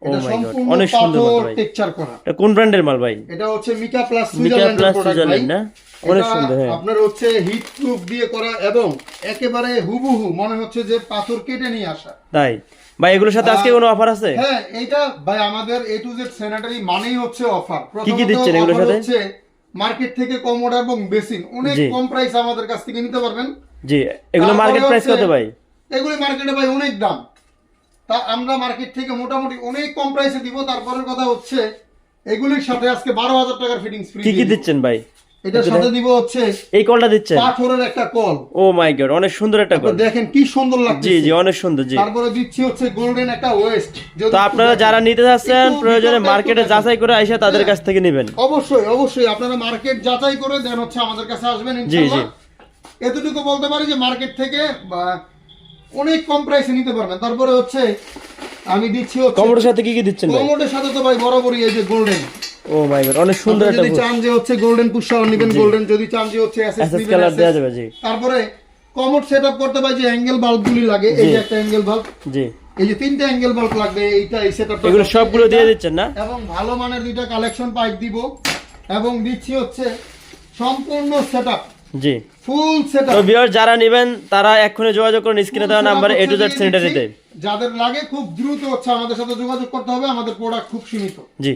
এটা সম্পূর্ণ অনেক সুন্দর ভাই, টেক্সচার করা। এটা কোন ব্র্যান্ডের মাল ভাই? এটা হচ্ছে মিকা প্লাস সুইজারল্যান্ডের প্রোডাক্ট ভাই না, অনেক সুন্দর। হ্যাঁ, আপনার হচ্ছে হিট প্রুফ দিয়ে করা এবং একেবারে হুবহু মনে হচ্ছে যে পাথর কেটে নিয়ে আসা। তাই ভাই, এগুলোর সাথে আজকে কোনো অফার আছে? হ্যাঁ, এটা ভাই আমাদের A to Z স্যানিটারি মানেই হচ্ছে অফার। কি কি দিচ্ছেন এগুলোর সাথে? হচ্ছে মার্কেট থেকে কমোড এবং বেসিন অনেক কম প্রাইস আমাদের কাছ থেকে নিতে পারবেন। জি, এগুলো মার্কেট প্রাইস কত ভাই? এগুলো মার্কেটে ভাই অনেক দাম, তা আমরা মার্কেট থেকে মোটামুটি অনেক কম প্রাইসে দিব। তারপরের কথা হচ্ছে এগুলির সাথে আজকে 12,000 টাকার ফিটিংস ফ্রি। কি কি দিচ্ছেন ভাই? এটার সাথে দিব হচ্ছে এই কলটা দিচ্ছেন, পাথরের একটা কল। ও মাই গড, অনেক সুন্দর একটা কল, দেখেন কি সুন্দর লাগছে। জি জি, অনেক সুন্দর। জি, তারপরে দিচ্ছি হচ্ছে গোল্ডেন একটা ওয়েস্ট। তো আপনারা যারা নিতে যাচ্ছেন প্রয়োজনে মার্কেটে যাচাই করে আইসা তাদের কাছ থেকে নেবেন। অবশ্যই অবশ্যই আপনারা মার্কেট যাচাই করে দেন হচ্ছে আমাদের কাছে আসবেন ইনশাআল্লাহ। এতটুকু বলতে পারি যে মার্কেট থেকে অনেক কম প্রাইসে নিতে পারবেন। তারপরে হচ্ছে আমি দিচ্ছি হচ্ছে কমোডের সাথে কি কি দিচ্ছেন ভাই? কমোডের সাথে তো ভাই বরাবরই এই যে গোল্ডেন। ও মাই গড, অনেক সুন্দর একটা। যদি চান যে হচ্ছে গোল্ডেন পুশাও নেবেন গোল্ডেন, যদি চান যে হচ্ছে এসএস কালার দেয়া যাবে। জি, তারপরে কমোড সেটআপ করতে ভাই যে অ্যাঙ্গেল বাল্বগুলি লাগে, এই যে একটা অ্যাঙ্গেল বাল্ব, জি, এই যে তিনটা অ্যাঙ্গেল বাল্ব লাগবে, এইটা এই সেটআপটা এগুলো সবগুলো দিয়ে দিচ্ছেন না? এবং ভালো মানের দুইটা কালেকশন পাইপ দিব এবং দিচ্ছি হচ্ছে সম্পূর্ণ সেটআপ। জি, ফুল সেটআপ। তো ভিউয়ার যারা নেবেন তারা এক্ষুনি যোগাযোগ করুন স্ক্রিনে দেওয়া নাম্বারে A to Z স্যানিটারিতে। যাদের লাগে খুব দ্রুত হচ্ছে আমাদের সাথে যোগাযোগ করতে হবে, আমাদের প্রোডাক্ট খুব সীমিত। জি।